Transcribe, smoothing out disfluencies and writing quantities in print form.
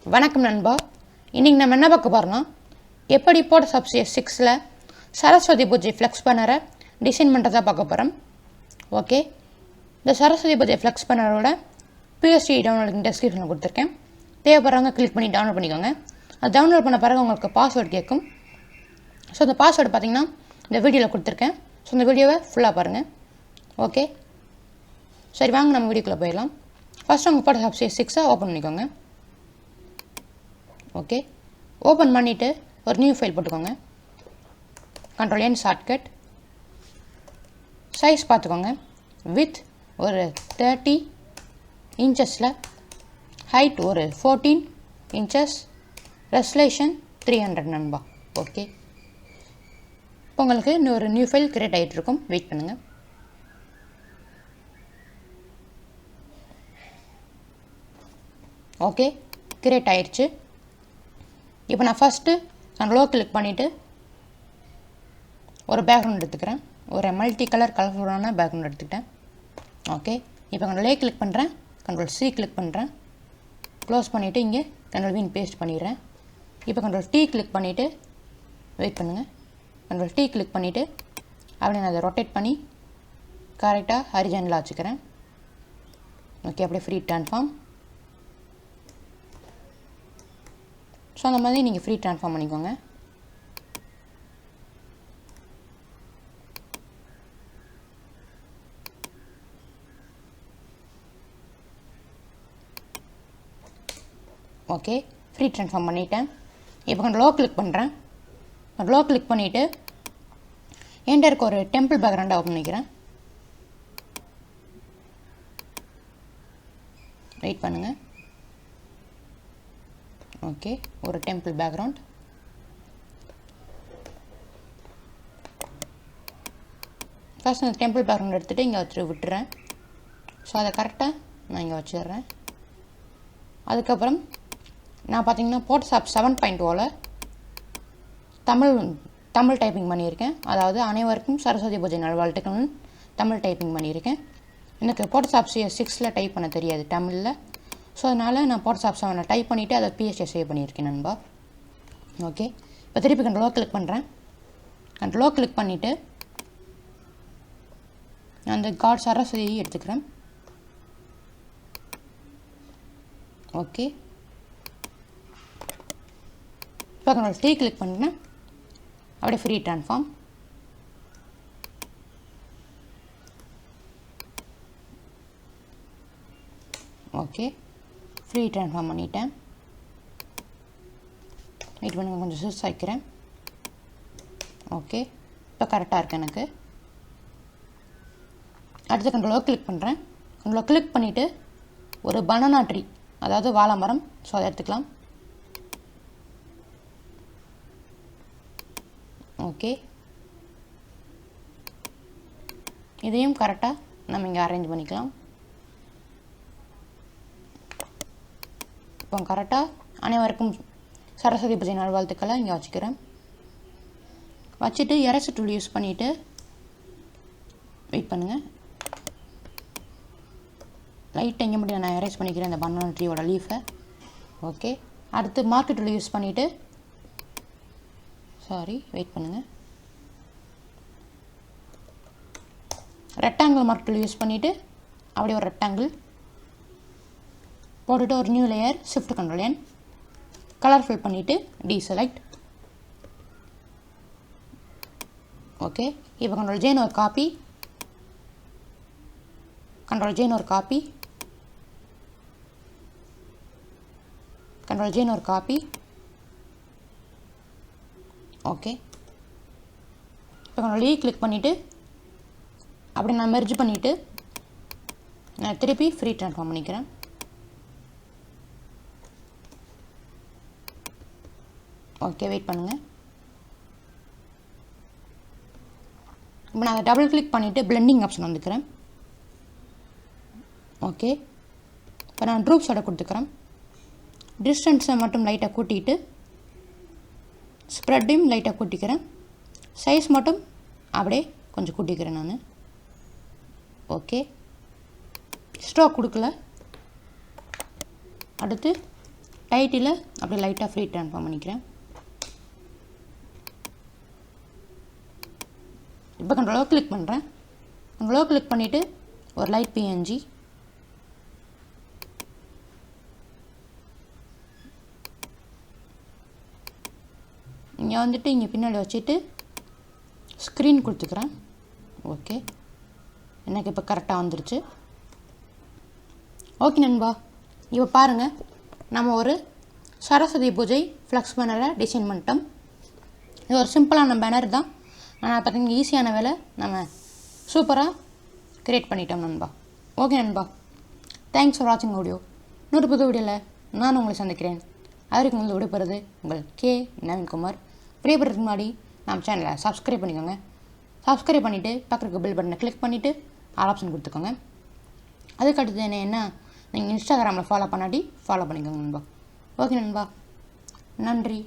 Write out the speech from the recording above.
வணக்கம் நண்பா. இன்றைக்கி நம்ம என்ன பார்க்க போகிறோம்னா, எப்படி போட சப்சிடி 6ல் சரஸ்வதி பூஜை ஃப்ளெக்ஸ் பண்ணரை டிசைன் பண்ணுறதா பார்க்க போகிறோம். ஓகே, இந்த சரஸ்வதி பூஜை ஃப்ளெக்ஸ் பண்ணரோட PSD டவுன்லோட் டெஸ்கிரிப்ஷனில் கொடுத்துருக்கேன். தேவைப்படுறவங்க கிளிக் பண்ணி டவுன்லோட் பண்ணிக்கோங்க. அது டவுன்லோட் பண்ண பிறகு உங்களுக்கு பாஸ்வேர்டு கேட்கும். ஸோ அந்த பாஸ்வேர்டு பார்த்திங்கன்னா இந்த வீடியோவில் கொடுத்துருக்கேன். ஸோ இந்த வீடியோவை ஃபுல்லாக பாருங்கள். ஓகே, சரி வாங்க நம்ம வீடியோக்குள்ளே போயிடலாம். ஃபஸ்ட்டு உங்கள் போட சப்சிடி 6 ஓப்பன் பண்ணிக்கோங்க. ஓகே, ஓப்பன் பண்ணிவிட்டு ஒரு நியூ ஃபைல் போட்டுக்கோங்க. Ctrl+N shortcut. சைஸ் பார்த்துக்கோங்க. வித் ஒரு 30 இன்ச்சஸில், ஹைட் ஒரு 14 இன்ச்சஸ், ரெசல்யூஷன் 300 நண்பா. ஓகே, இப்போ உங்களுக்கு இன்னொரு நியூ ஃபைல் கிரியேட் ஆகிட்டு இருக்கும். வெயிட் பண்ணுங்கள். ஓகே, கிரியேட் ஆயிடுச்சு. இப்போ நான் ஃபஸ்ட்டு Ctrl கிளிக் பண்ணிவிட்டு ஒரு பேக்ரவுண்ட் எடுத்துக்கிறேன். ஒரு மல்டி கலர் கலர்ஃபுல்லான பேக்ரவுண்ட் எடுத்துக்கிட்டேன். ஓகே, இப்போ Ctrl+A கிளிக் பண்ணுறேன். Ctrl+C கிளிக் பண்ணுறேன். க்ளோஸ் பண்ணிவிட்டு இங்கே Ctrl+V பேஸ்ட் பண்ணிடுறேன். இப்போ Ctrl+T கிளிக் பண்ணிவிட்டு வெயிட் பண்ணுங்கள். Ctrl+T கிளிக் பண்ணிவிட்டு அப்படியே நான் அதை ரொட்டேட் பண்ணி கரெக்டாக ஹரிஜானலாக வச்சுக்கிறேன். ஓகே, அப்படியே ஃப்ரீ ட்ரான்ஸ்ஃபார்ம். ஸோ அந்த மாதிரி நீங்கள் ஃப்ரீ ட்ரான்ஸ்ஃபார்ம் பண்ணிக்கோங்க. ஓகே, ஃப்ரீ ட்ரான்ஸ்ஃபார்ம் பண்ணிவிட்டேன். இப்போ Ctrl+O கிளிக் பண்ணுறேன். Ctrl+O கிளிக் பண்ணிவிட்டு என்கிட்ட இருக்க ஒரு டெம்பிள் பேக்ரவுண்டாக ஓப்பன் பண்ணிக்கிறேன். வெயிட் பண்ணுங்கள். ஓகே, ஒரு டெம்பிள் பேக்ரவுண்ட். ஃபர்ஸ்ட் அந்த டெம்பிள் பேக்ரவுண்ட் எடுத்துகிட்டு இங்கே வச்சு விட்டுறேன். ஸோ அதை கரெக்டாக நான் இங்கே வச்சிடுறேன். அதுக்கப்புறம் நான் பார்த்தீங்கன்னா போட்டோஷாப் 7.0ல் தமிழ் டைப்பிங் பண்ணியிருக்கேன். அதாவது அனைவருக்கும் சரஸ்வதி பூஜை நல்வாழ்த்துக்கள்னு தமிழ் டைப்பிங் பண்ணியிருக்கேன். எனக்கு போட்டோஷாப் 6ல் டைப் பண்ண தெரியாது தமிழில். ஸோ அதனால் நான் போட்டோஷாப் 7 டைப் பண்ணிவிட்டு அதை PSD சேவ் பண்ணியிருக்கேன் நண்பா. ஓகே, இப்போ திருப்பி Ctrl+O கிளிக் பண்ணுறேன். Ctrl+O கிளிக் பண்ணிவிட்டு அந்த காட் சரஸ்வதியை எடுத்துக்கிறேன். ஓகே, இப்போ Ctrl+T கிளிக் பண்ணுறேன். அப்படியே free transform. Okay, free transform பண்ணிட்டேன். வெயிட் பண்ணுங்க, கொஞ்சம் சூஸ் ஆகிக்கிறேன். ஓகே, இப்போ கரெக்டாக இருக்குது எனக்கு. அடுத்து Ctrl+O கிளிக் பண்ணுறேன். Ctrl+O கிளிக் பண்ணிவிட்டு ஒரு பனானா ட்ரீ, அதாவது வாழை மரம், ஸோ அதை எடுத்துக்கலாம். ஓகே, இதையும் கரெக்டாக நம்ம இங்கே அரேஞ்ச் பண்ணிக்கலாம். இப்போ கரெக்டாக அனைவருக்கும் சரஸ்வதி பூஜை நல்வாழ்த்துக்களை இங்கே வச்சுக்கிறேன். வச்சுட்டு எரேசர் டூல் யூஸ் பண்ணிவிட்டு வெயிட் பண்ணுங்கள். லைட்டாக எங்கே முடியும் நான் எரேஸ் பண்ணிக்கிறேன் இந்த பனானா ட்ரீயோட லீஃபை. ஓகே, அடுத்து மார்க் டூல் யூஸ் பண்ணிவிட்டு வெயிட் பண்ணுங்கள். ரெக்டாங்கிள் மார்க் டூல் யூஸ் பண்ணிவிட்டு அப்படியே ஒரு ரெக்டாங்கிள் போட்டுட்டு ஒரு new layer shift Ctrl+N colour fill பண்ணிவிட்டு டீசெலக்ட். ஓகே, இப்போ Ctrl+J ஒரு காப்பி, Ctrl+J ஒரு காப்பி, Ctrl+J ஒரு காப்பி. ஓகே, இப்போ Ctrl+E கிளிக் பண்ணிவிட்டு அப்படி நான் மெர்ஜ் பண்ணிவிட்டு நான் திருப்பி ஃப்ரீ ட்ரான்ஸ்ஃபார்ம் பண்ணிக்கிறேன். ஓகே, வெயிட் பண்ணுங்கள். இப்போ நான் அதை டபுள் கிளிக் பண்ணிவிட்டு பிளெண்டிங் ஆப்ஷன் வந்துக்கிறேன். ஓகே, இப்போ நான் ட்ரூப்ஸோட கொடுத்துக்கிறேன். டிஸ்டன்ஸை மட்டும் லைட்டாக கூட்டிகிட்டு ஸ்ப்ரெட்டையும் லைட்டாக கூட்டிக்கிறேன். சைஸ் மட்டும் அப்படியே கொஞ்சம் கூட்டிக்கிறேன் நான். ஓகே, ஸ்ட்ரோக் கொடுக்கல. அடுத்து டைட்டில் அப்படியே லைட்டாக ஃப்ரீ ட்ரான்ஸ்ஃபார்ம் பண்ணிக்கிறேன். இப்போ கண்ட்ரோலாக கிளிக் பண்ணுறேன். கண்ட்ரோலாக கிளிக் பண்ணிவிட்டு ஒரு லைட் பிஎன்ஜி, இங்கே வந்துட்டு இங்கே பின்னாடி வச்சுட்டு ஸ்க்ரீன் கொடுத்துக்கிறேன். ஓகே, எனக்கு இப்போ கரெக்டாக வந்துருச்சு. ஓகே நண்பா, இப்போ பாருங்கள், நம்ம ஒரு சரஸ்வதி பூஜை ஃப்ளெக்ஸ் பேனரை டிசைன் பண்ணிட்டோம். இது ஒரு சிம்பிளான பேனர் தான், ஆனால் பார்த்தீங்கன்னா ஈஸியான வேலை நம்ம சூப்பராக க்ரியேட் பண்ணிட்டோம் நண்பா. ஓகே நண்பா, தேங்க்ஸ் ஃபார் வாட்சிங் வீடியோ. இன்னொரு புது வீடியோவில் நான் உங்களை சந்திக்கிறேன். அதற்கு உங்களுக்கு விடைபெறுது உங்கள் கே நவீன்குமார். விடைபெறதுக்கு முன்னாடி நம்ம சேனலை சப்ஸ்கிரைப் பண்ணிக்கோங்க. சப்ஸ்கிரைப் பண்ணிவிட்டு பக்கத்துக்கு பெல் பட்டனை கிளிக் பண்ணிவிட்டு ஆல் ஆப்ஷன் கொடுத்துக்கோங்க. அதுக்கடுத்து என்ன நீங்கள் இன்ஸ்டாகிராமில் ஃபாலோ பண்ணாட்டி ஃபாலோ பண்ணிக்கோங்க நண்பா. ஓகே நண்பா, நன்றி.